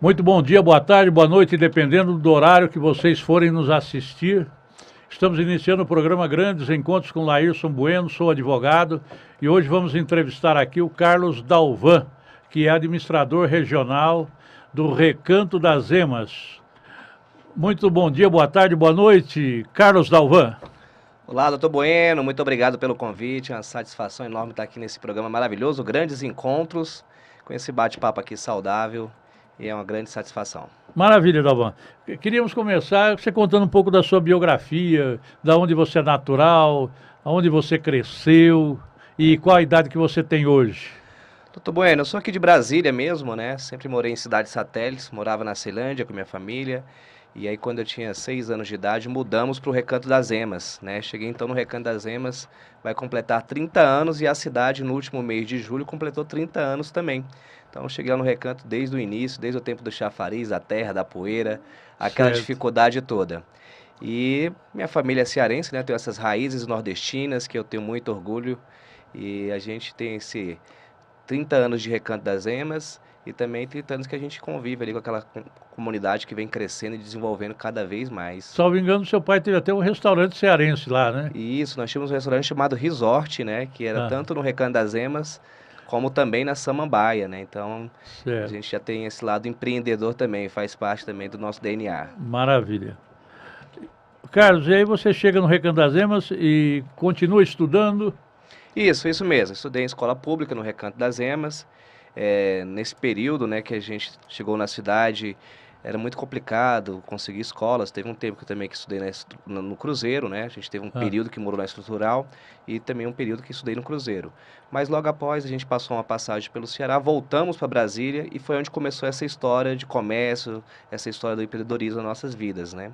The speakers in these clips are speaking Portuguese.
Muito bom dia, boa tarde, boa noite, dependendo do horário que vocês forem nos assistir. Estamos iniciando o programa Grandes Encontros com Laírson Bueno, sou advogado, e hoje vamos entrevistar aqui o Carlos Dalvan, que é administrador regional do Recanto das Emas. Muito bom dia, boa tarde, boa noite, Carlos Dalvan. Olá, doutor Bueno, muito obrigado pelo convite, é uma satisfação enorme estar aqui nesse programa maravilhoso, Grandes Encontros, com esse bate-papo aqui saudável, e é uma grande satisfação. Maravilha, Dalvan. Queríamos começar você contando um pouco da sua biografia, da onde você é natural, aonde você cresceu e qual a idade que você tem hoje. Doutor Bueno, eu sou aqui de Brasília mesmo, né? Sempre morei em cidades satélites, morava na Ceilândia com minha família. E aí, quando eu tinha 6 anos de idade, mudamos para o Recanto das Emas, né? Cheguei então no Recanto das Emas, vai completar 30 anos e a cidade, no último mês de julho, completou 30 anos também. Então, eu cheguei lá no Recanto desde o início, desde o tempo do chafariz, da terra, da poeira, aquela Certo. dificuldade toda. E minha família é cearense, né? Tenho essas raízes nordestinas que eu tenho muito orgulho. E a gente tem esse 30 anos de Recanto das Emas e também 30 anos que a gente convive ali com aquela comunidade que vem crescendo e desenvolvendo cada vez mais. Salvo engano, seu pai teve até um restaurante cearense lá, né? E isso, nós tínhamos um restaurante chamado Resort, né, que era Ah, tanto no Recanto das Emas como também na Samambaia, né? Então, a certo. gente já tem esse lado empreendedor também, faz parte também do nosso DNA. Maravilha. Carlos, e aí você chega no Recanto das Emas e continua estudando? Isso mesmo. Estudei em escola pública no Recanto das Emas. Nesse período, né, que a gente chegou na cidade, era muito complicado conseguir escolas. Teve um tempo que eu também que estudei no Cruzeiro, né? A gente teve um Ah, período que morou na Estrutural e também um período que estudei no Cruzeiro. Mas logo após a gente passou uma passagem pelo Ceará, voltamos para Brasília e foi onde começou essa história de comércio, essa história do empreendedorismo nas nossas vidas, né?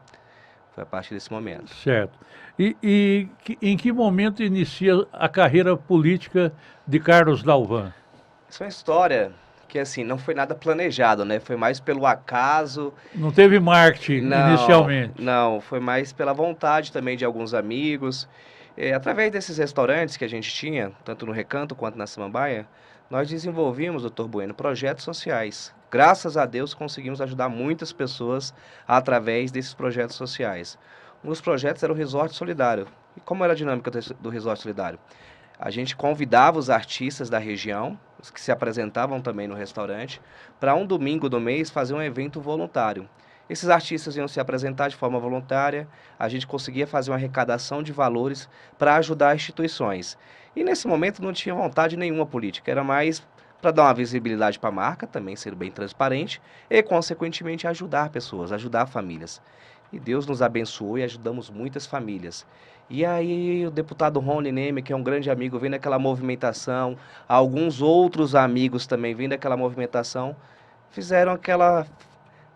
Foi a partir desse momento. certo. Em que momento inicia a carreira política de Carlos Dalvan? Isso é uma história que, assim, não foi nada planejado, né? Foi mais pelo acaso. Não teve marketing Não, inicialmente. não, foi mais pela vontade também de alguns amigos. Através desses restaurantes que a gente tinha, tanto no Recanto quanto na Samambaia, nós desenvolvimos, doutor Bueno, projetos sociais. Graças a Deus conseguimos ajudar muitas pessoas através desses projetos sociais. Um dos projetos era o Resort Solidário. E como era a dinâmica do Resort Solidário? A gente convidava os artistas da região, os que se apresentavam também no restaurante, para um domingo do mês fazer um evento voluntário. Esses artistas iam se apresentar de forma voluntária, a gente conseguia fazer uma arrecadação de valores para ajudar instituições. E nesse momento não tinha vontade nenhuma política, era mais para dar uma visibilidade para a marca, também ser bem transparente, e consequentemente ajudar pessoas, ajudar famílias. E Deus nos abençoou e ajudamos muitas famílias. E aí o deputado Rony Neme, que é um grande amigo, vem daquela movimentação, alguns outros amigos também vêm daquela movimentação, fizeram aquela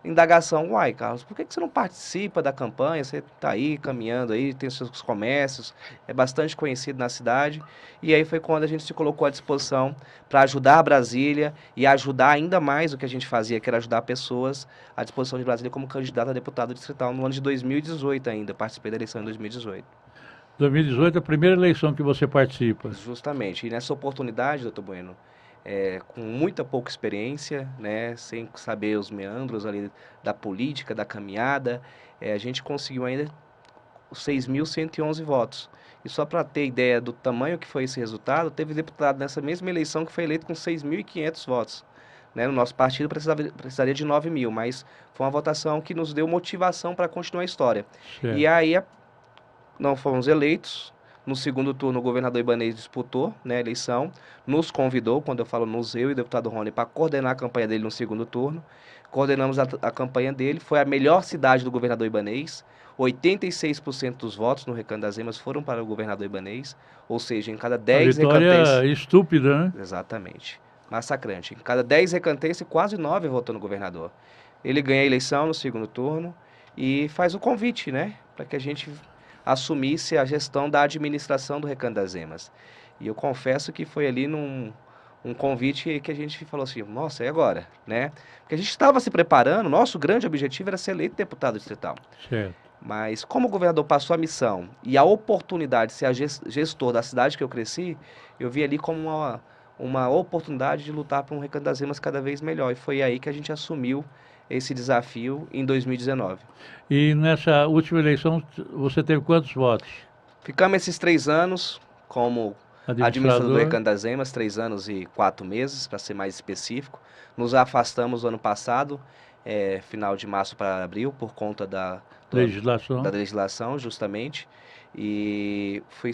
indagação. Uai, Carlos, por que você não participa da campanha? Você está aí caminhando aí, tem seus comércios, é bastante conhecido na cidade. E aí foi quando a gente se colocou à disposição para ajudar Brasília e ajudar ainda mais o que a gente fazia, que era ajudar pessoas à disposição de Brasília como candidato a deputado distrital no ano de 2018 ainda. Participei da eleição em 2018. 2018 é a primeira eleição que você participa. Justamente. E nessa oportunidade, doutor Bueno, com muita pouca experiência, né, sem saber os meandros ali da política, da caminhada, a gente conseguiu ainda os 6.111 votos. E só para ter ideia do tamanho que foi esse resultado, teve deputado nessa mesma eleição que foi eleito com 6.500 votos. Né? No nosso partido precisaria de 9.000, mas foi uma votação que nos deu motivação para continuar a história. E Certo. aí não fomos eleitos. No segundo turno, o governador Ibanez disputou, né, a eleição, nos convidou, quando eu falo nos, eu e o deputado Rony, para coordenar a campanha dele no segundo turno. Coordenamos a campanha dele, foi a melhor cidade do governador Ibanez. 86% dos votos no Recanto das Emas foram para o governador Ibanez, ou seja, em cada Uma 10 recantenses... vitória estúpida, né? Exatamente, massacrante. Em cada 10 recantenses, quase 9 votou no governador. Ele ganha a eleição no segundo turno e faz o convite, né, para que a gente assumisse a gestão da administração do Recanto das Emas. E eu confesso que foi ali um convite que a gente falou assim, nossa, e agora? Né? Porque a gente estava se preparando, nosso grande objetivo era ser eleito deputado distrital. Certo. Mas como o governador passou a missão e a oportunidade de ser a gestor da cidade que eu cresci, eu vi ali como uma oportunidade de lutar por um Recanto das Emas cada vez melhor. E foi aí que a gente assumiu esse desafio em 2019. E nessa última eleição você teve quantos votos? Ficamos esses 3 anos como administrador do Administrador? Recanto das Emas, 3 anos e 4 meses, para ser mais específico. Nos afastamos ano passado, final de março para abril, por conta da Legislação? legislação, justamente, e fui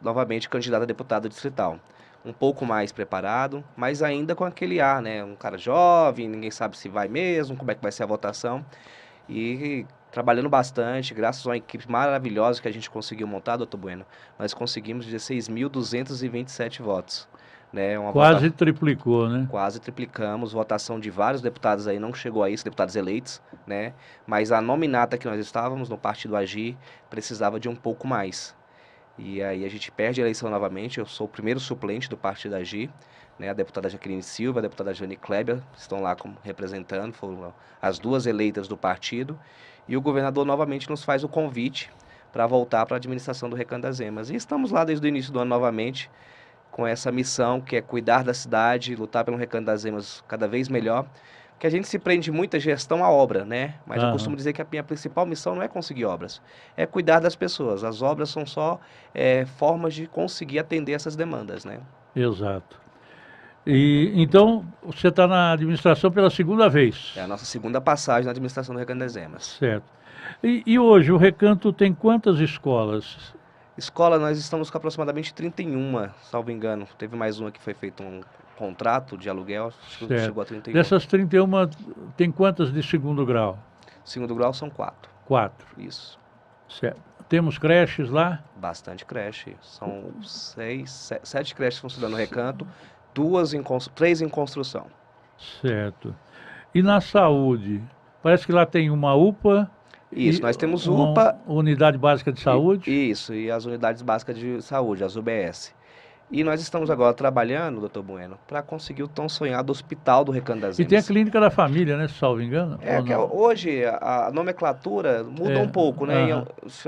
novamente candidato a deputado distrital. Um pouco mais preparado, mas ainda com aquele ar, né? Um cara jovem, ninguém sabe se vai mesmo, como é que vai ser a votação. E trabalhando bastante, graças a uma equipe maravilhosa que a gente conseguiu montar, doutor Bueno, nós conseguimos 16.227 votos. Né? Quase triplicou, né? Quase triplicamos, votação de vários deputados aí, não chegou a isso, deputados eleitos, né? Mas a nominata que nós estávamos no Partido Agir precisava de um pouco mais. E aí a gente perde a eleição novamente, eu sou o primeiro suplente do Partido Agir, né? A deputada Jaqueline Silva, a deputada Jane Kleber estão lá como representando, foram as duas eleitas do partido, e o governador novamente nos faz o convite para voltar para a administração do Recanto das Emas. E estamos lá desde o início do ano novamente, com essa missão que é cuidar da cidade, lutar pelo Recanto das Emas cada vez melhor, que a gente se prende muito a gestão à obra, né? Mas eu costumo dizer que a minha principal missão não é conseguir obras, é cuidar das pessoas. As obras são só formas de conseguir atender essas demandas, né? Exato. E então você está na administração pela segunda vez? É a nossa segunda passagem na administração do Recanto das Emas. Certo. E hoje o Recanto tem quantas escolas? Escola, nós estamos com aproximadamente 31, salvo engano. Teve mais uma que foi feito um contrato de aluguel, chegou a 31. Dessas 31, tem quantas de segundo grau? Segundo grau são 4. 4. Isso. Certo. Temos creches lá? Bastante creche. São 7 creches funcionando no Recanto, 3 em construção. Certo. E na saúde? Parece que lá tem uma UPA. Isso, nós temos UPA. Unidade Básica de Saúde? Isso, e as unidades básicas de saúde, as UBS. E nós estamos agora trabalhando, doutor Bueno, para conseguir o tão sonhado hospital do Recanto das Emas. E tem a clínica da família, né, se salvo engano? Hoje a nomenclatura muda um pouco, né?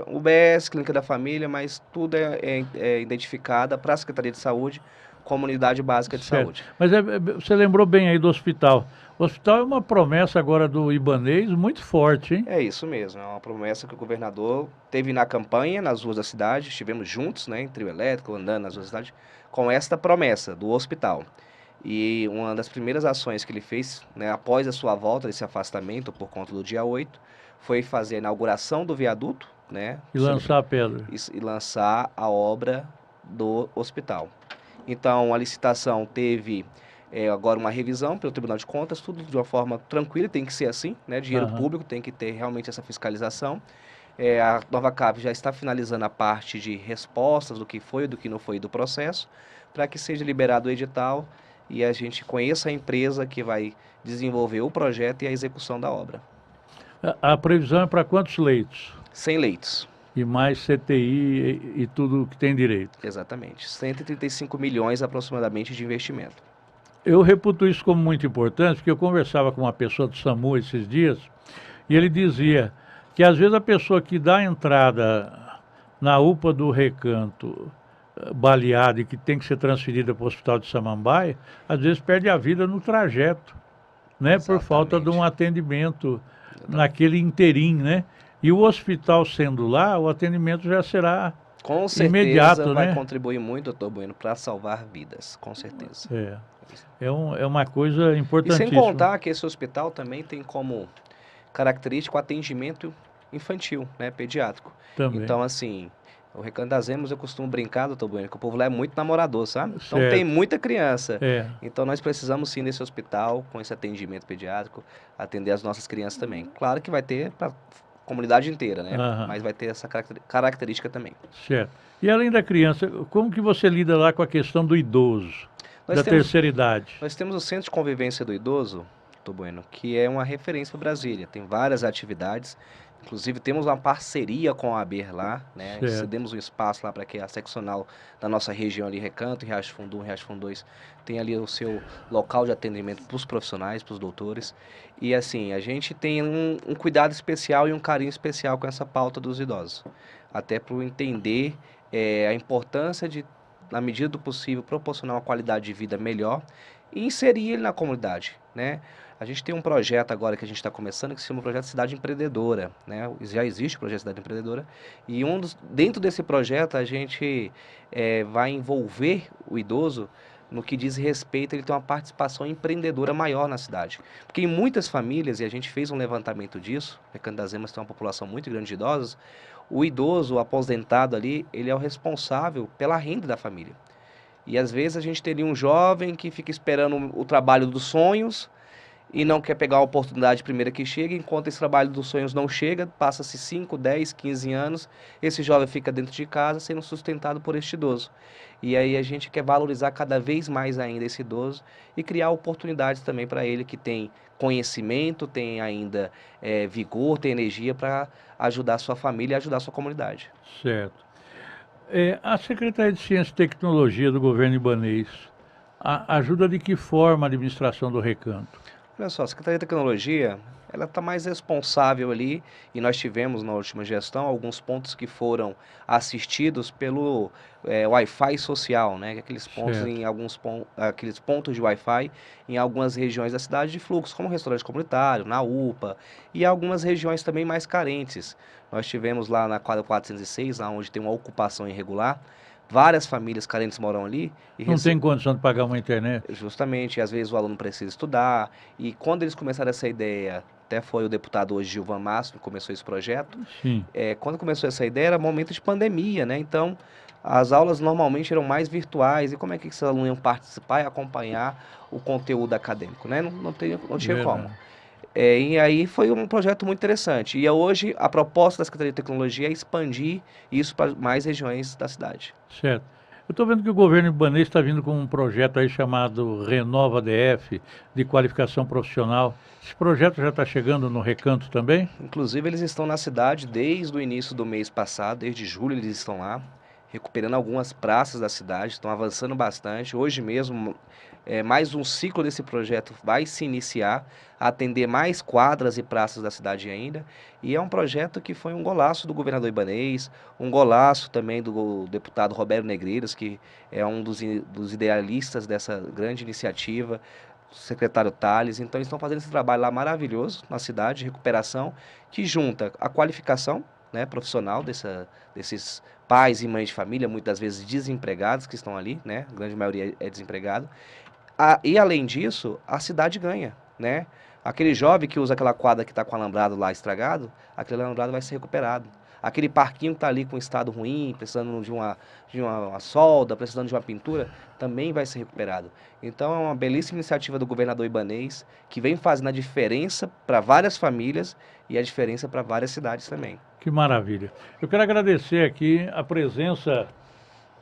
UBS, clínica da família, mas tudo é identificada para a Secretaria de Saúde como unidade básica de saúde. Mas você lembrou bem aí do hospital. O hospital é uma promessa agora do Ibanez muito forte, hein? É isso mesmo, é uma promessa que o governador teve na campanha, nas ruas da cidade, estivemos juntos, né, em trio elétrico, andando nas ruas da cidade, com esta promessa do hospital. E uma das primeiras ações que ele fez, né, após a sua volta desse afastamento, por conta do dia 8, foi fazer a inauguração do viaduto, né? E lançar a pedra. E lançar a obra do hospital. Então, a licitação teve agora uma revisão pelo Tribunal de Contas, tudo de uma forma tranquila, tem que ser assim, né? Dinheiro público tem que ter realmente essa fiscalização. A Nova Cap já está finalizando a parte de respostas do que foi e do que não foi do processo, para que seja liberado o edital e a gente conheça a empresa que vai desenvolver o projeto e a execução da obra. A previsão é para quantos leitos? 100 leitos. E mais CTI e tudo que tem direito. Exatamente. 135 milhões aproximadamente de investimento. Eu reputo isso como muito importante, porque eu conversava com uma pessoa do SAMU esses dias, e ele dizia que às vezes a pessoa que dá a entrada na UPA do Recanto baleada e que tem que ser transferida para o Hospital de Samambaia, às vezes perde a vida no trajeto, né? Exatamente. Por falta de um atendimento naquele interim, né? E o hospital sendo lá, o atendimento já será com certeza imediato, vai né? contribuir muito, doutor Bueno, para salvar vidas, com certeza. É uma coisa importantíssima. E sem contar que esse hospital também tem como característica o atendimento infantil, né? Pediátrico. Também. Então, assim, o Recanto das Emas, eu costumo brincar, doutor Bueno, que o povo lá é muito namorador, sabe? Então tem muita criança. Então nós precisamos sim nesse hospital, com esse atendimento pediátrico, atender as nossas crianças também. Claro que vai ter para comunidade inteira, né? Mas vai ter essa característica também. Certo. E além da criança, como que você lida lá com a questão do idoso, terceira idade? Nós temos o Centro de Convivência do Idoso, doutor Bueno, que é uma referência para Brasília. Tem várias atividades, inclusive temos uma parceria com a ABER lá, né? Cedemos um espaço lá para que a seccional da nossa região ali, Recanto, Riacho Fundo 1, Riacho Fundo 2, tem ali o seu local de atendimento para os profissionais, para os doutores. E assim, a gente tem um cuidado especial e um carinho especial com essa pauta dos idosos. Até para entender a importância de, na medida do possível, proporcionar uma qualidade de vida melhor e inserir ele na comunidade, né? A gente tem um projeto agora que a gente está começando que se chama Projeto Cidade Empreendedora, né? Já existe o Projeto Cidade Empreendedora e dentro desse projeto a gente vai envolver o idoso no que diz respeito a ele ter uma participação empreendedora maior na cidade. Porque em muitas famílias, e a gente fez um levantamento disso, Recanto das Emas tem uma população muito grande de idosos, o idoso, o aposentado ali, ele é o responsável pela renda da família. E às vezes a gente teria um jovem que fica esperando o trabalho dos sonhos e não quer pegar a oportunidade primeira que chega, enquanto esse trabalho dos sonhos não chega, passa-se 5, 10, 15 anos, esse jovem fica dentro de casa sendo sustentado por este idoso. E aí a gente quer valorizar cada vez mais ainda esse idoso e criar oportunidades também para ele que tem conhecimento, tem ainda vigor, tem energia para ajudar a sua família e ajudar a sua comunidade. Certo. A Secretaria de Ciência e Tecnologia do governo ibanês ajuda de que forma a administração do Recanto? Olha só, a Secretaria de Tecnologia, ela está mais responsável ali, e nós tivemos na última gestão alguns pontos que foram assistidos pelo Wi-Fi social, né? Aqueles pontos Certo. aqueles pontos de Wi-Fi em algumas regiões da cidade de fluxo, como restaurante comunitário, na UPA, e algumas regiões também mais carentes. Nós tivemos lá na quadra 406, lá onde tem uma ocupação irregular, várias famílias carentes moram ali e Não tem condição de pagar uma internet? justamente, às vezes o aluno precisa estudar, e quando eles começaram essa ideia, até foi o deputado hoje, Gilvan Mastro, que começou esse projeto, Sim, quando começou essa ideia era momento de pandemia, né? Então, as aulas normalmente eram mais virtuais, e como é que esses alunos iam participar e acompanhar o conteúdo acadêmico, né? Não tinha como. verdade. E aí foi um projeto muito interessante, e hoje a proposta da Secretaria de Tecnologia é expandir isso para mais regiões da cidade. Certo. Eu estou vendo que o governo ibanês está vindo com um projeto aí chamado Renova DF, de qualificação profissional. Esse projeto já está chegando no Recanto também? Inclusive, eles estão na cidade desde o início do mês passado, desde julho eles estão lá, recuperando algumas praças da cidade, estão avançando bastante. Hoje mesmo, mais um ciclo desse projeto vai se iniciar, atender mais quadras e praças da cidade ainda. E é um projeto que foi um golaço do governador ibanês, um golaço também do deputado Roberto Negreiros, que é um dos idealistas dessa grande iniciativa, o secretário Tales. Então, eles estão fazendo esse trabalho lá maravilhoso na cidade de recuperação, que junta a qualificação, né, profissional desses pais e mães de família, muitas vezes desempregados que estão ali, né, a grande maioria é desempregado. E além disso, a cidade ganha, né? Aquele jovem que usa aquela quadra que está com o alambrado lá estragado, aquele alambrado vai ser recuperado. Aquele parquinho que está ali com estado ruim, precisando de uma solda, precisando de uma pintura, também vai ser recuperado. Então é uma belíssima iniciativa do governador ibanês, que vem fazendo a diferença para várias famílias e a diferença para várias cidades também. Que maravilha. Eu quero agradecer aqui a presença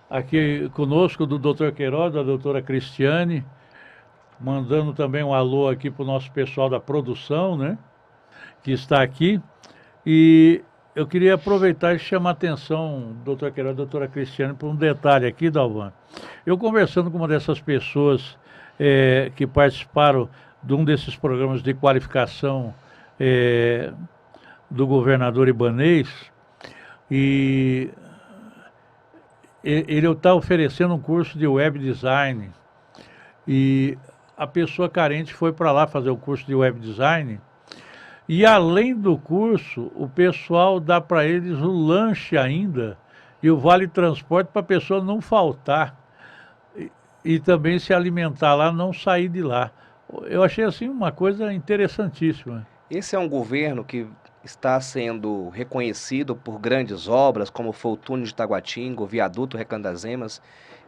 aqui conosco do Dr. Queiroz, da doutora Cristiane, mandando também um alô aqui para o nosso pessoal da produção, né, que está aqui. E eu queria aproveitar e chamar a atenção, doutor Queiroz e doutora Cristiane, para um detalhe aqui, Dalvan. Eu conversando com uma dessas pessoas que participaram de um desses programas de qualificação do governador ibanês, e ele está oferecendo um curso de web design, e a pessoa carente foi para lá fazer o curso de web design. E além do curso, o pessoal dá para eles o lanche ainda e o vale transporte para a pessoa não faltar e também se alimentar lá, não sair de lá. Eu achei assim uma coisa interessantíssima. Esse é um governo que está sendo reconhecido por grandes obras, como foi o túnel de Taguatinga, o viaduto Recanto das Emas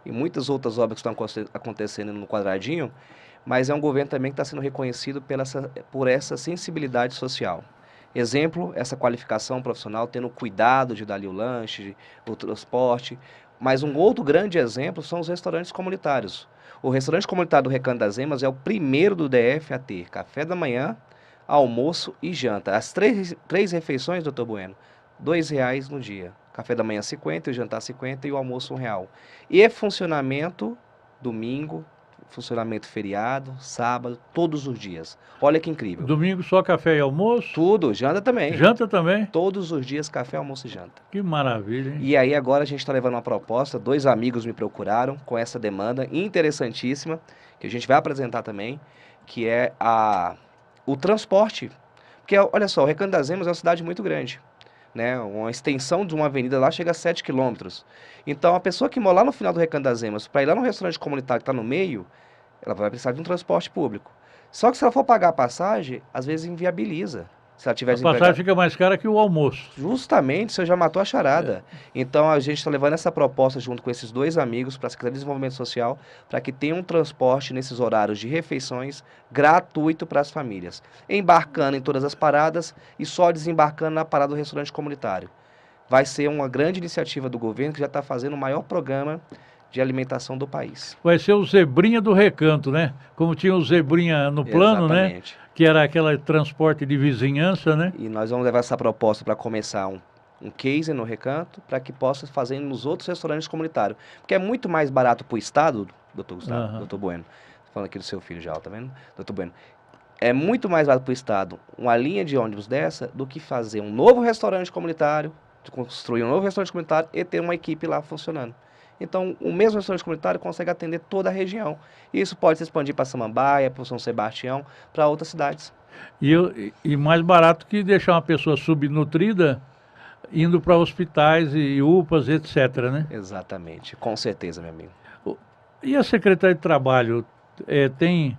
e muitas outras obras que estão acontecendo no Quadradinho, mas é um governo também que está sendo reconhecido por essa sensibilidade social. Exemplo, essa qualificação profissional, tendo cuidado de dar ali o lanche, o transporte. Mas um outro grande exemplo são os restaurantes comunitários. O restaurante comunitário do Recanto das Emas é o primeiro do DF a ter café da manhã, almoço e janta. As três refeições, doutor Bueno, R$ 2 no dia. Café da manhã 50, o jantar 50 e o almoço R$ 1. E funcionamento domingo, funcionamento feriado, sábado, todos os dias. Olha que incrível. Domingo só café e almoço? Tudo, janta também. Janta também? Todos os dias, café, almoço e janta. Que maravilha, hein? E aí agora a gente está levando uma proposta, 2 amigos me procuraram com essa demanda interessantíssima, que a gente vai apresentar também, que é a o transporte. Porque, olha só, o Recanto das Emas é uma cidade muito grande, né? Uma extensão de uma avenida lá chega a 7 quilômetros. Então, a pessoa que mora lá no final do Recanto das Emas, para ir lá no restaurante comunitário que está no meio, ela vai precisar de um transporte público. Só que se ela for pagar a passagem, às vezes inviabiliza. Se ela tiver A passagem desempregada. fica mais cara que o almoço. Justamente, você já matou a charada. Então, a gente está levando essa proposta junto com esses dois amigos para a Secretaria de Desenvolvimento Social, para que tenha um transporte nesses horários de refeições gratuito para as famílias. Embarcando em todas as paradas e só desembarcando na parada do restaurante comunitário. Vai ser uma grande iniciativa do governo que já está fazendo o maior programa de alimentação do país. Vai ser o Zebrinha do Recanto, né? Como tinha o Zebrinha no plano, Exatamente. né? Que era aquele transporte de vizinhança, né? E nós vamos levar essa proposta para começar um case no Recanto, para que possa fazer nos outros restaurantes comunitários. Porque é muito mais barato para o Estado, doutor Gustavo, Aham. doutor Bueno, falando aqui do seu filho já, tá vendo? Doutor Bueno, é muito mais barato para o Estado uma linha de ônibus dessa do que fazer um novo restaurante comunitário, de construir um novo restaurante comunitário e ter uma equipe lá funcionando. Então, o mesmo restaurante comunitário consegue atender toda a região. E isso pode se expandir para Samambaia, para São Sebastião, para outras cidades. E mais barato que deixar uma pessoa subnutrida indo para hospitais e UPAs, etc, né? Exatamente, com certeza, meu amigo. E a Secretaria de Trabalho tem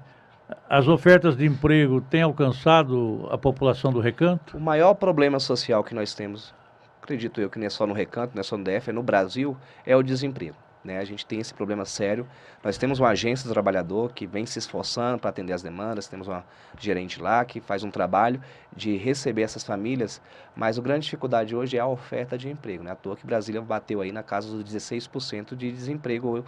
as ofertas de emprego têm alcançado a população do Recanto? O maior problema social que nós temos, acredito eu que não é só no Recanto, não é só no DF, é no Brasil, é o desemprego. Né? A gente tem esse problema sério. Nós temos uma agência do trabalhador que vem se esforçando para atender as demandas, temos uma gerente lá que faz um trabalho de receber essas famílias, mas a grande dificuldade hoje é a oferta de emprego. Né? À toa que Brasília bateu aí na casa dos 16% de desemprego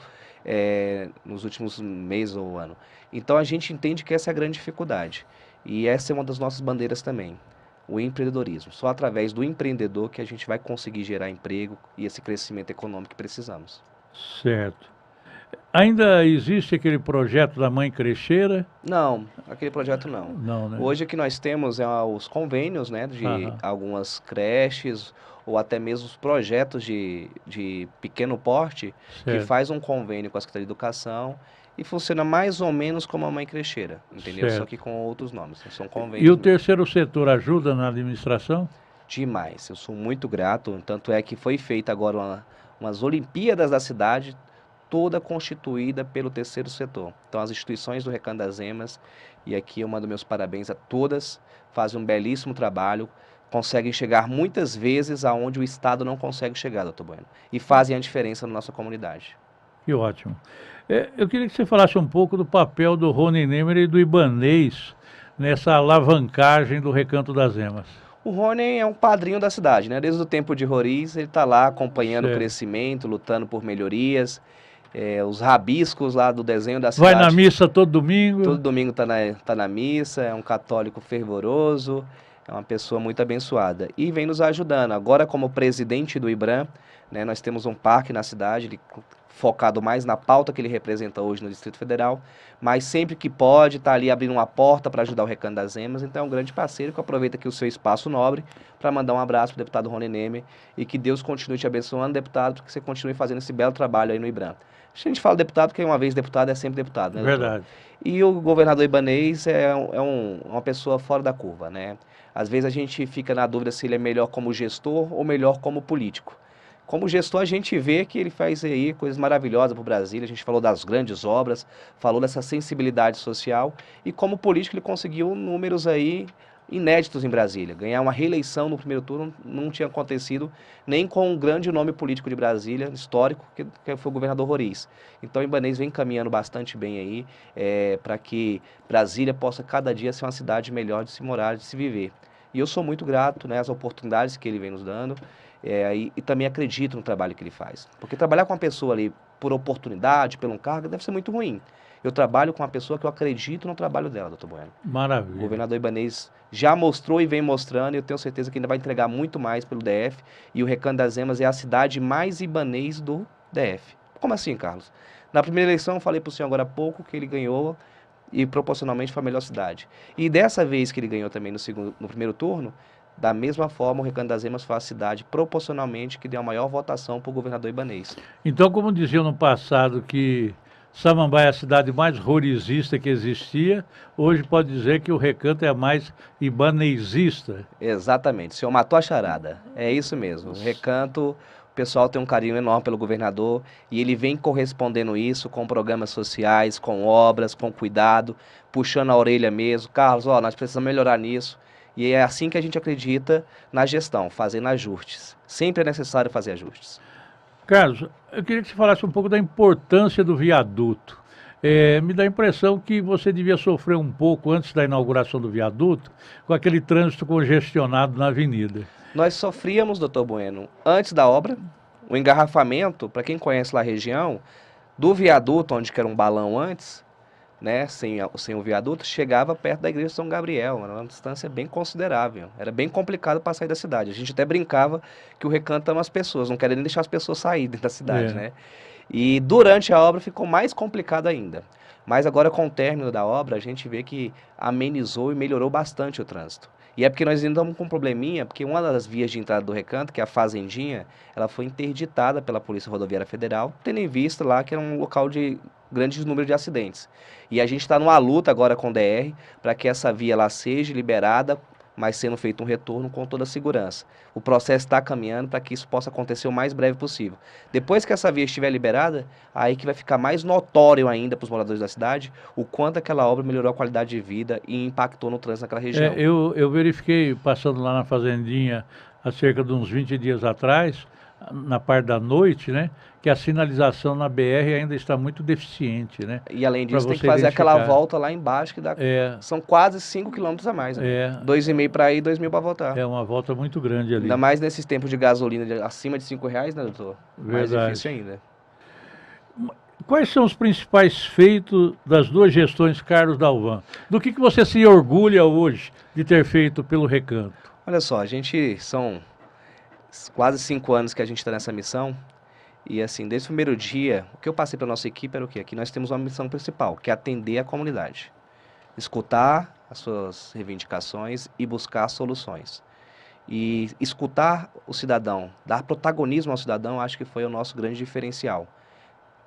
nos últimos meses ou ano. Então a gente entende que essa é a grande dificuldade. E essa é uma das nossas bandeiras também. O empreendedorismo. Só através do empreendedor que a gente vai conseguir gerar emprego e esse crescimento econômico que precisamos. Certo. Ainda existe aquele projeto da Mãe Crecheira? Não, aquele projeto não. Não, né? Hoje o que nós temos é os convênios, né, de algumas creches ou até mesmo os projetos de pequeno porte que Certo. faz um convênio com a Secretaria de Educação e funciona mais ou menos como a Mãe Crecheira, entendeu? Certo. Só que com outros nomes, são E convênios. o terceiro setor ajuda na administração? Demais, eu sou muito grato, tanto é que foi feita agora umas Olimpíadas da cidade, toda constituída pelo terceiro setor. Então as instituições do Recanto das Emas, e aqui eu mando meus parabéns a todas, fazem um belíssimo trabalho, conseguem chegar muitas vezes aonde o Estado não consegue chegar, doutor Bueno, e fazem a diferença na nossa comunidade. Que ótimo. Eu queria que você falasse um pouco do papel do Rony Nemer e do Ibanez nessa alavancagem do Recanto das Emas. O Rony é um padrinho da cidade, né? Desde o tempo de Roriz, ele está lá acompanhando o crescimento, lutando por melhorias, os rabiscos lá do desenho da cidade. Vai na missa todo domingo? Todo domingo tá na missa, é um católico fervoroso, é uma pessoa muito abençoada. E vem nos ajudando. Agora, como presidente do IBRAM, né, nós temos um parque na cidade, ele focado mais na pauta que ele representa hoje no Distrito Federal, mas sempre que pode está ali abrindo uma porta para ajudar o Recanto das Emas, então é um grande parceiro que aproveita aqui o seu espaço nobre para mandar um abraço para o deputado Rony Nemer e que Deus continue te abençoando, deputado, para que você continue fazendo esse belo trabalho aí no IBRAM. A gente fala deputado porque uma vez deputado é sempre deputado, né, doutor? Verdade. E o governador Ibanez é uma pessoa fora da curva, né? Às vezes a gente fica na dúvida se ele é melhor como gestor ou melhor como político. Como gestor, a gente vê que ele faz aí coisas maravilhosas para o Brasil. A gente falou das grandes obras, falou dessa sensibilidade social. E como político, ele conseguiu números aí inéditos em Brasília. Ganhar uma reeleição no primeiro turno não tinha acontecido nem com um grande nome político de Brasília, histórico, que foi o governador Roriz. Então, o Ibanez vem caminhando bastante bem aí para que Brasília possa cada dia ser uma cidade melhor de se morar, de se viver. E eu sou muito grato, né, às oportunidades que ele vem nos dando. E também acredito no trabalho que ele faz. Porque trabalhar com uma pessoa ali por oportunidade, pelo um cargo, deve ser muito ruim. Eu trabalho com uma pessoa que eu acredito no trabalho dela, doutor Bueno. Maravilha. O governador Ibanez já mostrou e vem mostrando, e eu tenho certeza que ainda vai entregar muito mais pelo DF. E o Recanto das Emas é a cidade mais ibanês do DF. Como assim, Carlos? Na primeira eleição, eu falei para o senhor agora há pouco que ele ganhou e proporcionalmente foi a melhor cidade. E dessa vez que ele ganhou também no primeiro turno, da mesma forma, o Recanto das Emas foi a cidade proporcionalmente que deu a maior votação para o governador Ibanez. Então, como diziam no passado que Samambaia é a cidade mais rurizista que existia, hoje pode dizer que o Recanto é a mais ibanezista. Exatamente, o senhor matou a charada. É isso mesmo. O Recanto, o pessoal tem um carinho enorme pelo governador e ele vem correspondendo isso com programas sociais, com obras, com cuidado, puxando a orelha mesmo. Carlos, ó, nós precisamos melhorar nisso. E é assim que a gente acredita na gestão, fazendo ajustes. Sempre é necessário fazer ajustes. Carlos, eu queria que você falasse um pouco da importância do viaduto. Me dá a impressão que você devia sofrer um pouco antes da inauguração do viaduto, com aquele trânsito congestionado na avenida. Nós sofríamos, doutor Bueno, antes da obra, o engarrafamento, para quem conhece lá a região, do viaduto, onde que era um balão antes, né, sem o viaduto, chegava perto da igreja de São Gabriel, era uma distância bem considerável. Era bem complicado para sair da cidade. A gente até brincava que o Recanto ama as pessoas, não queria nem deixar as pessoas saírem dentro da cidade, É. né? E durante a obra ficou mais complicado ainda. Mas agora com o término da obra, a gente vê que amenizou e melhorou bastante o trânsito. E é porque nós ainda estamos com um probleminha, porque uma das vias de entrada do Recanto, que é a Fazendinha, ela foi interditada pela Polícia Rodoviária Federal, tendo em vista lá que era um local de grande número de acidentes. E a gente está numa luta agora com o DR para que essa via lá seja liberada, mas sendo feito um retorno com toda a segurança. O processo está caminhando para que isso possa acontecer o mais breve possível. Depois que essa via estiver liberada, aí que vai ficar mais notório ainda para os moradores da cidade o quanto aquela obra melhorou a qualidade de vida e impactou no trânsito naquela região. Eu verifiquei, passando lá na Fazendinha, há cerca de uns 20 dias atrás, na parte da noite, né, que a sinalização na BR ainda está muito deficiente, né? E além Para disso, tem que você fazer aquela identificar. volta lá embaixo, que dá... É, são quase 5 quilômetros a mais, né? é, 2,5 para ir, 2.000 para voltar. é uma volta muito grande Ainda ali, mais nesses tempos de gasolina acima de R$ 5, né, doutor? Mais verdade. difícil ainda. Quais são os principais feitos das duas gestões Carlos Dalvan? Do que você se orgulha hoje de ter feito pelo Recanto? Olha só, a gente são quase 5 anos que a gente está nessa missão. E assim, desde o primeiro dia, o que eu passei para nossa equipe era o quê? Aqui nós temos uma missão principal, que é atender a comunidade. Escutar as suas reivindicações e buscar soluções. E escutar o cidadão, dar protagonismo ao cidadão, acho que foi o nosso grande diferencial.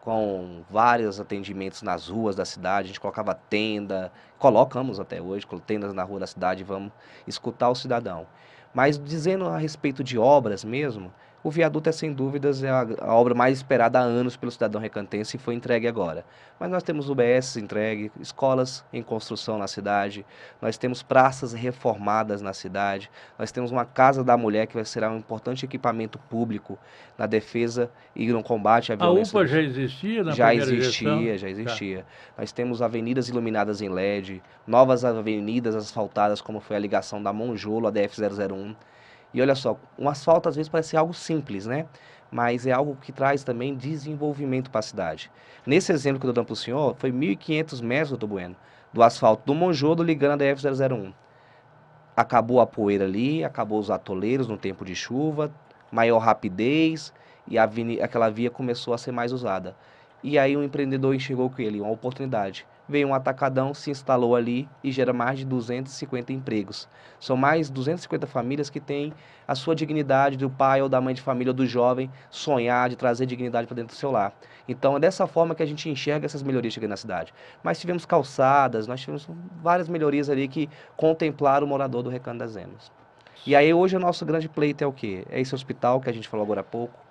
Com vários atendimentos nas ruas da cidade, a gente colocava tenda, colocamos até hoje, tendas na rua da cidade, vamos escutar o cidadão. Mas dizendo a respeito de obras mesmo, o viaduto é sem dúvidas a obra mais esperada há anos pelo cidadão recantense e foi entregue agora. Mas nós temos UBS entregue, escolas em construção na cidade, nós temos praças reformadas na cidade, nós temos uma Casa da Mulher que vai ser um importante equipamento público na defesa e no combate à A violência. UPA já existia na Já primeira gestão? existia, já existia. Nós temos avenidas iluminadas em LED, novas avenidas asfaltadas, como foi a ligação da Monjolo, a DF-001. E olha só, um asfalto às vezes parece algo simples, né? Mas é algo que traz também desenvolvimento para a cidade. Nesse exemplo que eu estou dando para o senhor, foi 1.500 metros, doutor Bueno, do asfalto do Monjolo ligando a DF-001. Acabou a poeira ali, acabou os atoleiros no tempo de chuva, maior rapidez e aquela via começou a ser mais usada. E aí um empreendedor enxergou com ele uma oportunidade. Veio um atacadão, se instalou ali e gera mais de 250 empregos. São mais 250 famílias que têm a sua dignidade do pai ou da mãe de família ou do jovem sonhar de trazer dignidade para dentro do seu lar. Então é dessa forma que a gente enxerga essas melhorias chegando na cidade. Mas tivemos calçadas, nós tivemos várias melhorias ali que contemplaram o morador do Recanto das Emas. E aí hoje o nosso grande pleito é o quê? É esse hospital que a gente falou agora há pouco,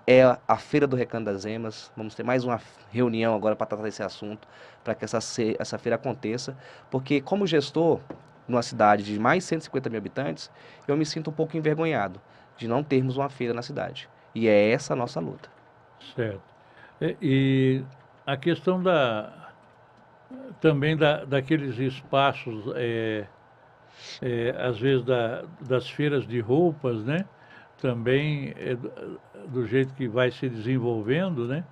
é a Feira do Recanto das Emas. Vamos ter mais uma reunião agora para tratar desse assunto, para que essa feira aconteça, porque como gestor, numa cidade de mais de 150 mil habitantes, eu me sinto um pouco envergonhado de não termos uma feira na cidade. E é essa a nossa luta. Certo. E a questão também daqueles espaços, às vezes das feiras de roupas, né? Também do jeito que vai se desenvolvendo, né?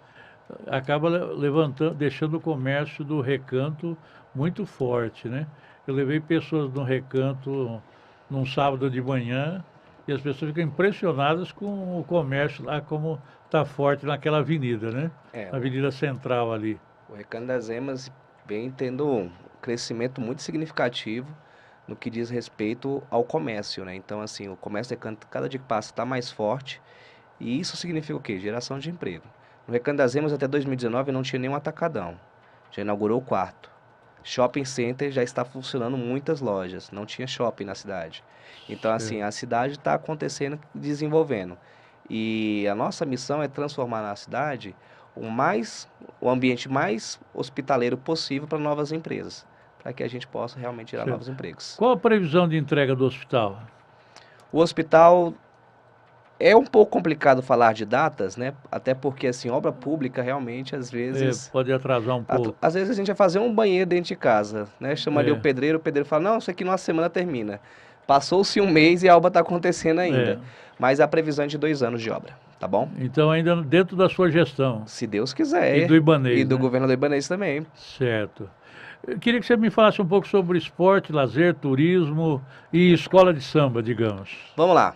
Acaba levantando, deixando o comércio do Recanto muito forte, né? Eu levei pessoas no Recanto num sábado de manhã e as pessoas ficam impressionadas com o comércio lá, como está forte naquela avenida, né? É, Na Avenida Central ali. o Recanto das Emas vem tendo um crescimento muito significativo no que diz respeito ao comércio, né? Então, assim, o comércio de Recanto, cada dia que passa, está mais forte. E isso significa o quê? Geração de emprego. No Recanto das Emas, até 2019, não tinha nenhum atacadão. Já inaugurou o quarto. Shopping Center já está funcionando muitas lojas. Não tinha shopping na cidade. Então, assim, a cidade está acontecendo, desenvolvendo. E a nossa missão é transformar na cidade o ambiente mais hospitaleiro possível para novas empresas, para que a gente possa realmente gerar novos empregos. Qual a previsão de entrega do hospital? O hospital é um pouco complicado falar de datas, né? Até porque, assim, obra pública realmente, às vezes... Pode atrasar um pouco. Às vezes a gente vai fazer um banheiro dentro de casa, né? Chama ali o pedreiro fala, não, isso aqui numa semana termina. Passou-se um mês e a obra está acontecendo ainda. Mas a previsão é de 2 anos de obra, tá bom? Então ainda dentro da sua gestão. Se Deus quiser. E do Ibanez, E do governador Ibanez também. Certo. Eu queria que você me falasse um pouco sobre esporte, lazer, turismo e escola de samba, digamos. Vamos lá.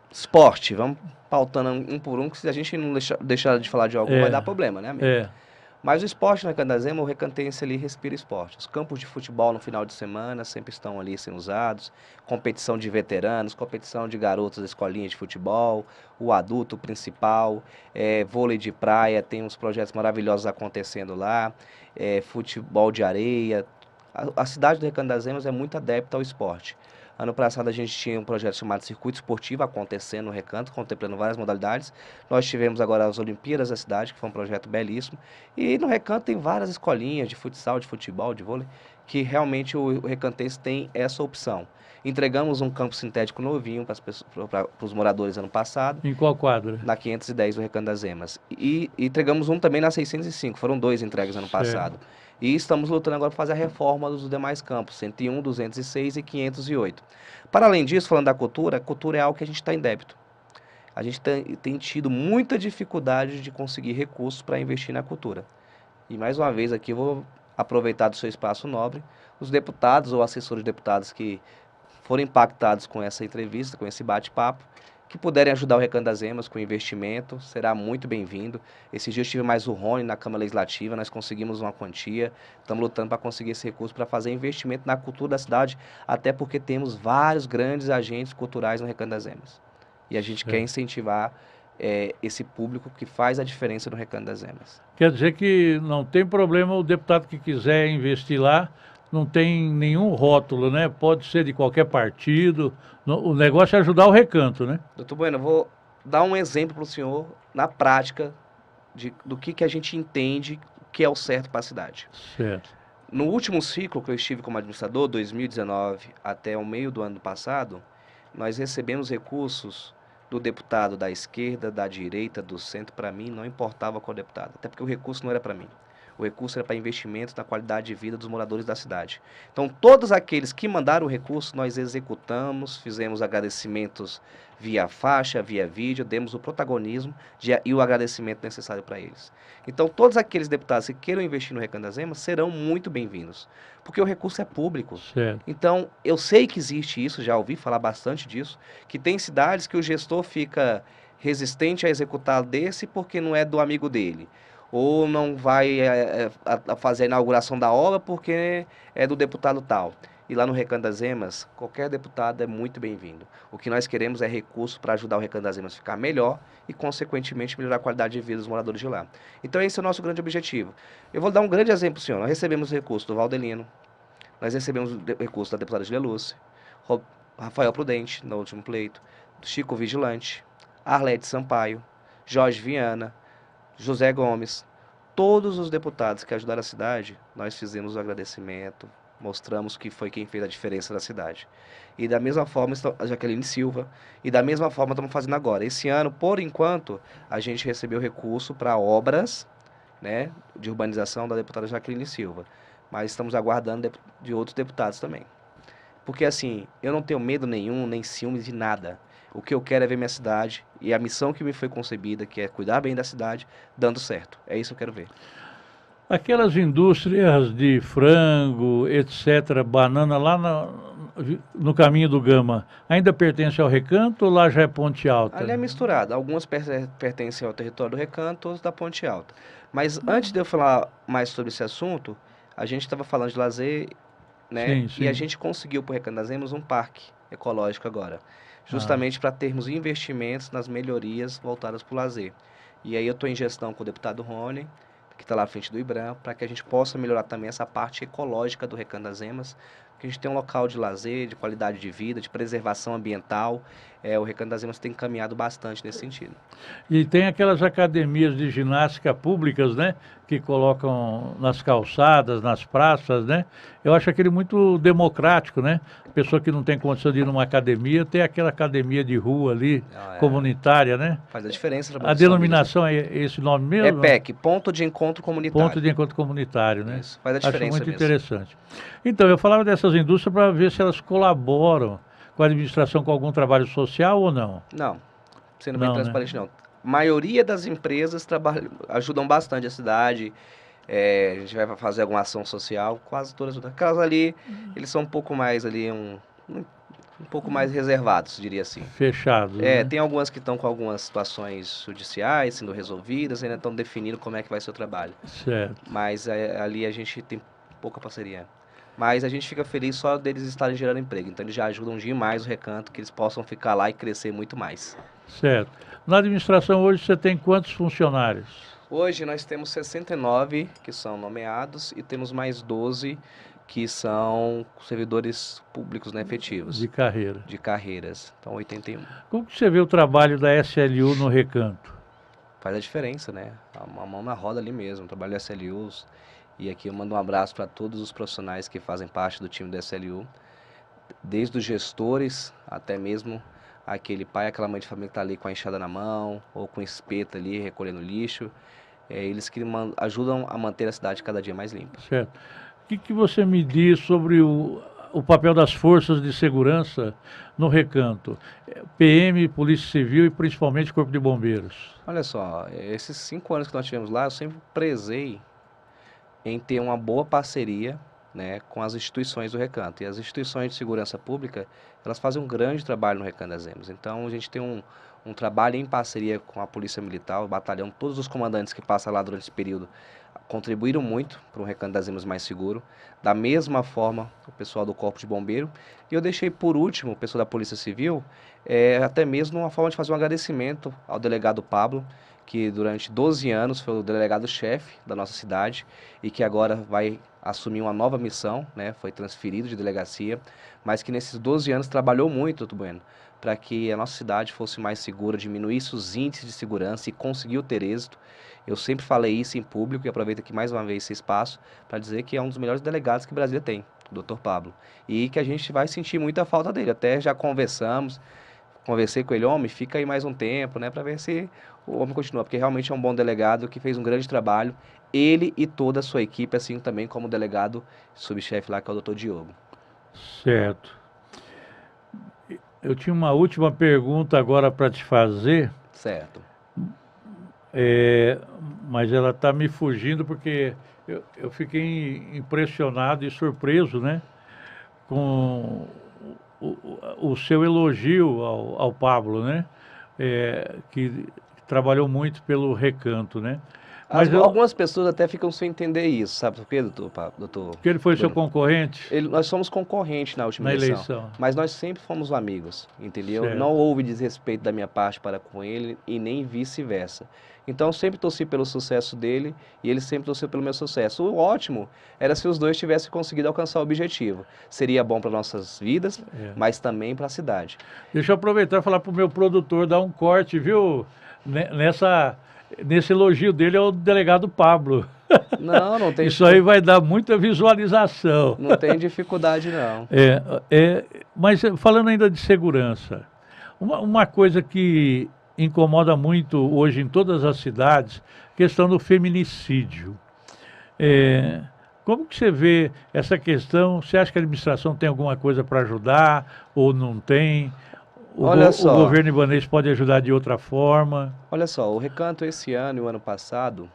Esporte, vamos pautando um por um, que se a gente não deixar de falar de algum, vai dar problema, né, amigo? Mas o esporte no Recanto das Emas, o recantense ali respira esporte. Os campos de futebol no final de semana sempre estão ali sendo usados. Competição de veteranos, competição de garotos da escolinha de futebol, o adulto principal, vôlei de praia, tem uns projetos maravilhosos acontecendo lá, futebol de areia. A cidade do Recanto das Emas é muito adepta ao esporte. Ano passado a gente tinha um projeto chamado Circuito Esportivo acontecendo no Recanto, contemplando várias modalidades. Nós tivemos agora as Olimpíadas da cidade, que foi um projeto belíssimo. E no Recanto tem várias escolinhas de futsal, de futebol, de vôlei, que realmente o recantense tem essa opção. Entregamos um campo sintético novinho para os moradores ano passado. Em qual quadra? Na 510 do Recanto das Emas. E entregamos um também na 605, foram 2 entregas ano passado. E estamos lutando agora para fazer a reforma dos demais campos, 101, 206 e 508. Para além disso, falando da cultura, a cultura é algo que a gente está em débito. A gente tem tido muita dificuldade de conseguir recursos para investir na cultura. E mais uma vez aqui eu vou aproveitar do seu espaço nobre, os deputados ou assessores de deputados que foram impactados com essa entrevista, com esse bate-papo, que puderem ajudar o Recanto das Emas com investimento, será muito bem-vindo. Esses dias eu tive mais o Rony na Câmara Legislativa, nós conseguimos uma quantia, estamos lutando para conseguir esse recurso para fazer investimento na cultura da cidade, até porque temos vários grandes agentes culturais no Recanto das Emas. E a gente quer incentivar esse público que faz a diferença no Recanto das Emas. Quer dizer que não tem problema o deputado que quiser investir lá, não tem nenhum rótulo, né? Pode ser de qualquer partido. O negócio é ajudar o recanto, né? Doutor Bueno, eu vou dar um exemplo para o senhor, na prática, do que a gente entende que é o certo para a cidade. Certo. No último ciclo que eu estive como administrador, 2019 até o meio do ano passado, nós recebemos recursos do deputado da esquerda, da direita, do centro. Para mim, não importava qual deputado, até porque o recurso não era para mim. O recurso era para investimento na qualidade de vida dos moradores da cidade. Então, todos aqueles que mandaram o recurso, nós executamos, fizemos agradecimentos via faixa, via vídeo, demos o protagonismo e o agradecimento necessário para eles. Então, todos aqueles deputados que queiram investir no Recanto das Emas serão muito bem-vindos, porque o recurso é público. Certo. Então, eu sei que existe isso, já ouvi falar bastante disso, que tem cidades que o gestor fica resistente a executar desse porque não é do amigo dele. Ou não vai fazer a inauguração da obra porque é do deputado tal. E lá no Recanto das Emas, qualquer deputado é muito bem-vindo. O que nós queremos é recurso para ajudar o Recanto das Emas a ficar melhor e, consequentemente, melhorar a qualidade de vida dos moradores de lá. Então, esse é o nosso grande objetivo. Eu vou dar um grande exemplo, senhor. Nós recebemos recurso do Valdelino, nós recebemos recurso da deputada Julia Lúcia, Rafael Prudente, no último pleito, Chico Vigilante, Arlete Sampaio, Jorge Viana, José Gomes, todos os deputados que ajudaram a cidade, nós fizemos o agradecimento, mostramos que foi quem fez a diferença na cidade. E da mesma forma, a Jaqueline Silva, e da mesma forma estamos fazendo agora. Esse ano, por enquanto, a gente recebeu recurso para obras, né, de urbanização da deputada Jaqueline Silva, mas estamos aguardando de outros deputados também. Porque assim, eu não tenho medo nenhum, nem ciúmes de nada. O que eu quero é ver minha cidade e a missão que me foi concebida, que é cuidar bem da cidade, dando certo. É isso que eu quero ver. Aquelas indústrias de frango, etc., banana, lá no caminho do Gama, ainda pertence ao Recanto ou lá já é Ponte Alta? Ali é misturado. Algumas pertencem ao território do Recanto, outras da Ponte Alta. Mas antes de eu falar mais sobre esse assunto, a gente estava falando de lazer, né? Sim, sim. E a gente conseguiu, por Recanto das Emas, um parque ecológico agora. Justamente para termos investimentos nas melhorias voltadas para o lazer. E aí eu estou em gestão com o deputado Rony, que está lá à frente do IBRAM, para que a gente possa melhorar também essa parte ecológica do Recanto das Emas, que a gente tem um local de lazer, de qualidade de vida, de preservação ambiental. O Recanto das Emas tem caminhado bastante nesse sentido. E tem aquelas academias de ginástica públicas, né? Que colocam nas calçadas, nas praças, né? Eu acho aquele muito democrático, né? A pessoa que não tem condição de ir numa academia, tem aquela academia de rua ali, comunitária, né? Faz a diferença. A denominação é esse nome mesmo? É PEC, Ponto de Encontro Comunitário. Ponto de Encontro Comunitário, né? Isso, faz a diferença. Acho muito mesmo. interessante. Então, eu falava dessas indústrias para ver se elas colaboram com a administração com algum trabalho social ou não? Não, sendo bem transparente, não. A maioria das empresas ajudam bastante a cidade. A gente vai fazer alguma ação social, quase todas. Aquelas ali, eles são um pouco mais ali, um pouco mais reservados, diria assim. Fechados. Né? Tem algumas que estão com algumas situações judiciais sendo resolvidas, ainda estão definindo como é que vai ser o trabalho. Certo. Mas ali a gente tem pouca parceria. Mas a gente fica feliz só deles estarem gerando emprego. Então eles já ajudam demais o Recanto, que eles possam ficar lá e crescer muito mais. Certo. Na administração hoje você tem quantos funcionários? Hoje nós temos 69 que são nomeados e temos mais 12 que são servidores públicos, né, efetivos. De carreira. De carreiras. Então 81. Como que você vê o trabalho da SLU no Recanto? Faz a diferença, né? Uma mão na roda ali mesmo. Trabalho da SLUs. E aqui eu mando um abraço para todos os profissionais que fazem parte do time da SLU, desde os gestores até mesmo aquele pai, aquela mãe de família que está ali com a enxada na mão ou com espeto ali recolhendo lixo. Eles que ajudam a manter a cidade cada dia mais limpa. Certo. O que você me diz sobre o papel das forças de segurança no Recanto? PM, Polícia Civil e principalmente Corpo de Bombeiros. Olha só, esses 5 anos que nós tivemos lá, eu sempre prezei em ter uma boa parceria, né, com as instituições do Recanto. E as instituições de segurança pública, elas fazem um grande trabalho no Recanto das Emas. Então a gente tem um trabalho em parceria com a Polícia Militar, o batalhão, todos os comandantes que passam lá durante esse período contribuíram muito para um Recanto das Emas mais seguro. Da mesma forma, o pessoal do Corpo de Bombeiro. E eu deixei por último o pessoal da Polícia Civil, até mesmo uma forma de fazer um agradecimento ao delegado Pablo, que durante 12 anos foi o delegado-chefe da nossa cidade e que agora vai assumir uma nova missão, né? Foi transferido de delegacia, mas que nesses 12 anos trabalhou muito, doutor Bueno, para que a nossa cidade fosse mais segura, diminuísse os índices de segurança e conseguiu ter êxito. Eu sempre falei isso em público e aproveito aqui mais uma vez esse espaço para dizer que é um dos melhores delegados que Brasília tem, o doutor Pablo, e que a gente vai sentir muita falta dele. Até já conversei com ele, homem, fica aí mais um tempo, né, para ver se o homem continua, porque realmente é um bom delegado que fez um grande trabalho, ele e toda a sua equipe, assim também como o delegado subchefe lá, que é o doutor Diogo. Certo. Eu tinha uma última pergunta agora para te fazer. Certo. Mas ela está me fugindo porque eu fiquei impressionado e surpreso, né, com o seu elogio ao Pablo, né, que trabalhou muito pelo Recanto, né. Mas algumas pessoas até ficam sem entender isso, sabe por quê, doutor? Porque ele foi seu concorrente? Nós somos concorrentes na última eleição, mas nós sempre fomos amigos, entendeu? Certo. Não houve desrespeito da minha parte para com ele e nem vice-versa. Então eu sempre torci pelo sucesso dele e ele sempre torceu pelo meu sucesso. O ótimo era se os dois tivessem conseguido alcançar o objetivo. Seria bom para nossas vidas, mas também para a cidade. Deixa eu aproveitar e falar para o meu produtor dar um corte, viu? Nesse elogio dele ao delegado Pablo. Não tem. Isso aí vai dar muita visualização. Não tem dificuldade, não. Mas falando ainda de segurança, uma coisa que incomoda muito hoje em todas as cidades, questão do feminicídio. Como que você vê essa questão? Você acha que a administração tem alguma coisa para ajudar ou não tem? O governo ibanês pode ajudar de outra forma? Olha só, o Recanto esse ano e o ano passado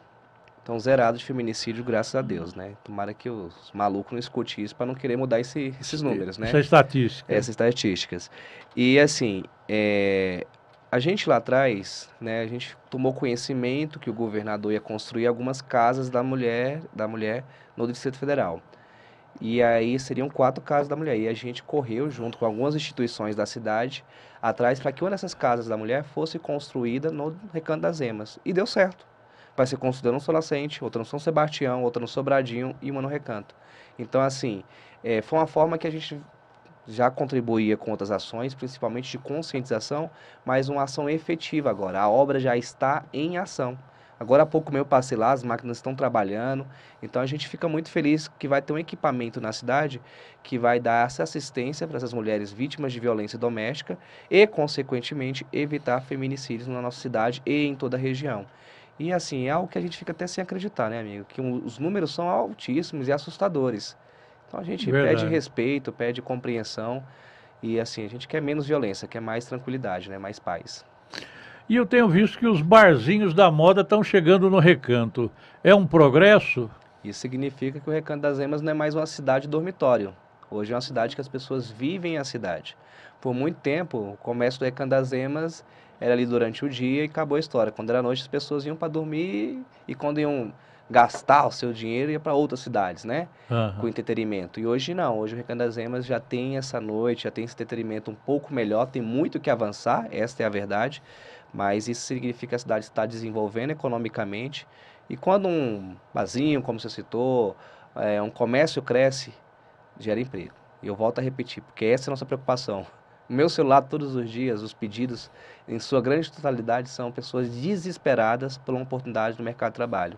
estão zerados de feminicídio, graças a Deus, né? Tomara que os malucos não escutem isso para não querer mudar esses números, né? Essa estatística. Essas estatísticas. E assim, a gente lá atrás, né, a gente tomou conhecimento que o governador ia construir algumas casas da mulher no Distrito Federal. E aí seriam 4 casas da mulher. E a gente correu junto com algumas instituições da cidade atrás para que uma dessas casas da mulher fosse construída no Recanto das Emas. E deu certo. Vai ser construída no São Nascente, outra no São Sebastião, outra no Sobradinho e uma no Recanto. Então, assim, foi uma forma que a gente já contribuía com outras ações, principalmente de conscientização, mas uma ação efetiva agora. A obra já está em ação. Agora há pouco eu passei lá, as máquinas estão trabalhando, então a gente fica muito feliz que vai ter um equipamento na cidade que vai dar essa assistência para essas mulheres vítimas de violência doméstica e, consequentemente, evitar feminicídios na nossa cidade e em toda a região. E assim, é algo que a gente fica até sem acreditar, né, amigo? Que os números são altíssimos e assustadores. Então a gente pede Verdade. respeito, pede compreensão e assim, a gente quer menos violência, quer mais tranquilidade, né? Mais paz. E eu tenho visto que os barzinhos da moda estão chegando no Recanto. É um progresso? Isso significa que o Recanto das Emas não é mais uma cidade dormitório. Hoje é uma cidade que as pessoas vivem a cidade. Por muito tempo, o comércio do Recanto das Emas era ali durante o dia e acabou a história. Quando era noite, as pessoas iam para dormir e quando iam gastar o seu dinheiro, ia para outras cidades, né? Com Aham. entretenimento. E hoje não, hoje o Recanto das Emas já tem essa noite, já tem esse entretenimento um pouco melhor, tem muito que avançar, esta é a verdade, mas isso significa que a cidade está desenvolvendo economicamente. E quando um barzinho, como você citou, um comércio cresce, gera emprego. E eu volto a repetir, porque essa é a nossa preocupação. O meu celular, todos os dias, os pedidos, em sua grande totalidade, são pessoas desesperadas por uma oportunidade no mercado de trabalho.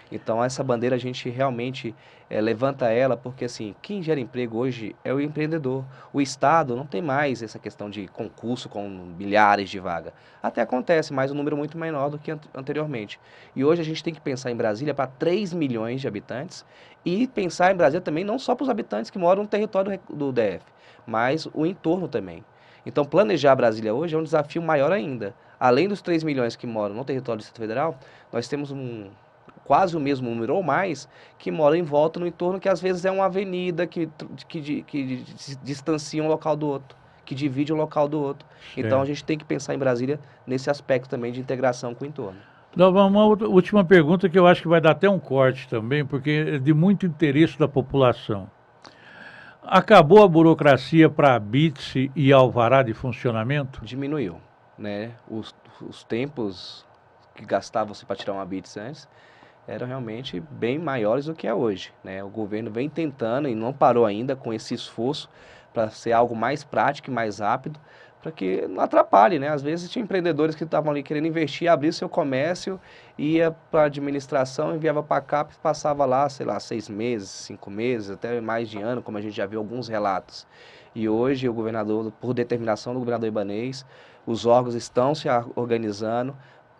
Então, essa bandeira a gente realmente levanta ela, porque assim, quem gera emprego hoje é o empreendedor. O Estado não tem mais essa questão de concurso com milhares de vagas. Até acontece, mas um número muito menor do que anteriormente. E hoje a gente tem que pensar em Brasília para 3 milhões de habitantes e pensar em Brasília também não só para os habitantes que moram no território do DF, mas o entorno também. Então, planejar Brasília hoje é um desafio maior ainda. Além dos 3 milhões que moram no território do Distrito Federal, nós temos quase o mesmo número ou mais que moram em volta no entorno, que às vezes é uma avenida que distancia um local do outro, que divide um local do outro. Então, a Certo. gente tem que pensar em Brasília nesse aspecto também de integração com o entorno. Então, uma última pergunta que eu acho que vai dar até um corte também, porque é de muito interesse da população. Acabou a burocracia para a BITS e alvará de funcionamento? Diminuiu, né? Os tempos que gastavam-se para tirar uma BITS antes eram realmente bem maiores do que é hoje, né? O governo vem tentando e não parou ainda com esse esforço para ser algo mais prático e mais rápido, para que não atrapalhe, né? Às vezes tinha empreendedores que estavam ali querendo investir, abrir seu comércio, ia para a administração, enviava para cá, passava lá, sei lá, 6 meses, 5 meses, até mais de ano, como a gente já viu alguns relatos. E hoje o governador, por determinação do governador Ibanez, os órgãos estão se organizando,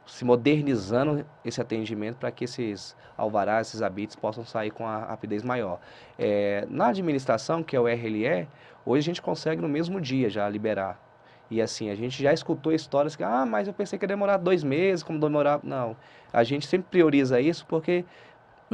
se modernizando esse atendimento para que esses alvarás, esses habites possam sair com a rapidez maior. Na administração, que é o RLE, hoje a gente consegue no mesmo dia já liberar. E assim, a gente já escutou histórias que, mas eu pensei que ia demorar 2 meses, como demorar... Não, a gente sempre prioriza isso porque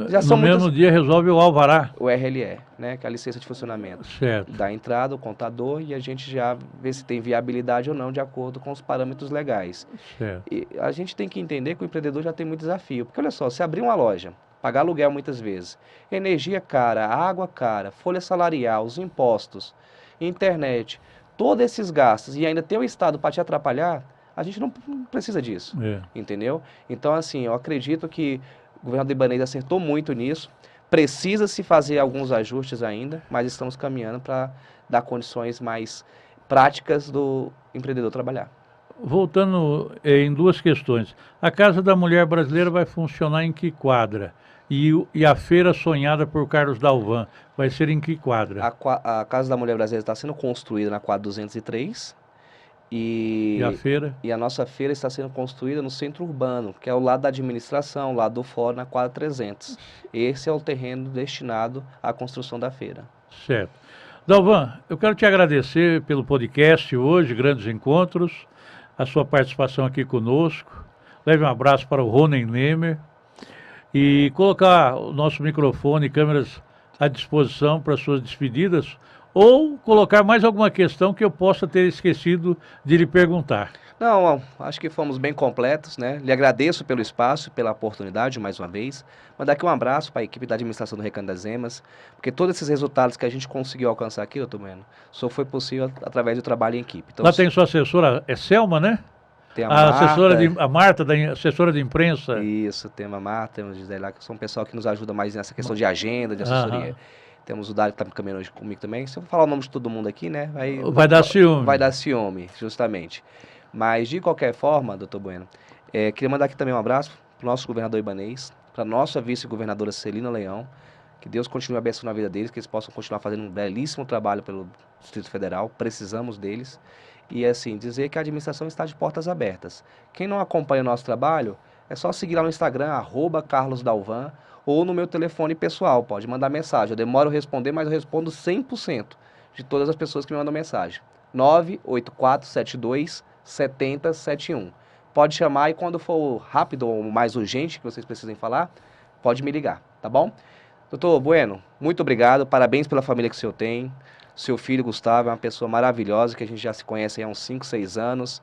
já No são muitas... mesmo dia resolve o alvará? O RLE, né, que é a licença de funcionamento. Certo, Da entrada, o contador, e a gente já vê se tem viabilidade ou não, de acordo com os parâmetros legais. certo. E a gente tem que entender que o empreendedor já tem muito desafio. Porque olha só, se abrir uma loja, pagar aluguel muitas vezes, energia cara, água cara, folha salarial, os impostos, internet, todos esses gastos, e ainda ter o Estado para te atrapalhar, a gente não precisa disso, É. entendeu? Então, assim, eu acredito que o governador Ibanez acertou muito nisso. Precisa-se fazer alguns ajustes ainda, mas estamos caminhando para dar condições mais práticas do empreendedor trabalhar. Voltando em duas questões. A Casa da Mulher Brasileira vai funcionar em que quadra? E a feira sonhada por Carlos Dalvan vai ser em que quadra? A Casa da Mulher Brasileira está sendo construída na quadra 203 E a feira? e a nossa feira está sendo construída no centro urbano, que é o lado da administração, o lado do fórum, na quadra 300. Esse é o terreno destinado à construção da feira. Certo. Dalvan, eu quero te agradecer pelo podcast hoje, Grandes Encontros, a sua participação aqui conosco. Leve um abraço para o Ronen Nemer e colocar o nosso microfone e câmeras à disposição para suas despedidas, ou colocar mais alguma questão que eu possa ter esquecido de lhe perguntar. Não, acho que fomos bem completos, né? Lhe agradeço pelo espaço, pela oportunidade, mais uma vez. Mandar aqui um abraço para a equipe da administração do Recanto das Emas, porque todos esses resultados que a gente conseguiu alcançar aqui, doutor Bueno, só foi possível através do trabalho em equipe. Então, Lá tem sua assessora, é Selma, né? tem a A Marta, assessora de imprensa. Isso, tem a Marta, temos o Gisele lá, que são um pessoal que nos ajuda mais nessa questão de agenda, de assessoria. Temos o Dário que está caminhando hoje comigo também. Se eu falar o nome de todo mundo aqui, né? Vai dar ciúme. Vai dar ciúme, justamente. Mas, de qualquer forma, doutor Bueno, queria mandar aqui também um abraço para o nosso governador Ibanez, para a nossa vice-governadora Celina Leão, que Deus continue abençoando a vida deles, que eles possam continuar fazendo um belíssimo trabalho pelo Distrito Federal, precisamos deles. E, assim, dizer que a administração está de portas abertas. Quem não acompanha o nosso trabalho, é só seguir lá no Instagram, @carlosdalvan, ou no meu telefone pessoal, pode mandar mensagem. Eu demoro a responder, mas eu respondo 100% de todas as pessoas que me mandam mensagem. 98472-7071. Pode chamar e quando for rápido ou mais urgente que vocês precisem falar, pode me ligar, tá bom? Doutor Bueno, muito obrigado, parabéns pela família que o senhor tem. Seu filho Gustavo é uma pessoa maravilhosa, que a gente já se conhece há uns 5, 6 anos,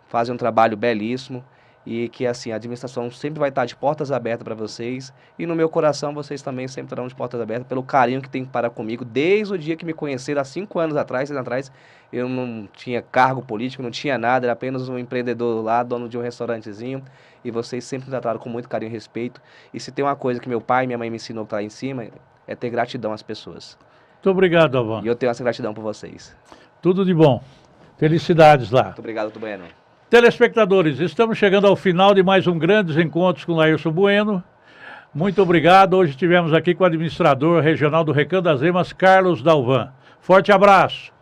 fazem um trabalho belíssimo e que assim, a administração sempre vai estar de portas abertas para vocês e no meu coração vocês também sempre estarão de portas abertas pelo carinho que tem para comigo desde o dia que me conheceram há 5 anos atrás, 6 anos atrás. Eu não tinha cargo político, não tinha nada, era apenas um empreendedor lá, dono de um restaurantezinho, e vocês sempre me trataram com muito carinho e respeito. E se tem uma coisa que meu pai e minha mãe me ensinou que tá lá em cima, é ter gratidão às pessoas. Muito obrigado, Dalvan. E eu tenho essa gratidão por vocês. Tudo de bom. Felicidades lá. Muito obrigado, doutor Bueno. Telespectadores, estamos chegando ao final de mais um Grandes Encontros com Laírson Bueno. Muito obrigado. Hoje estivemos aqui com o administrador regional do Recanto das Emas, Carlos Dalvan. Forte abraço.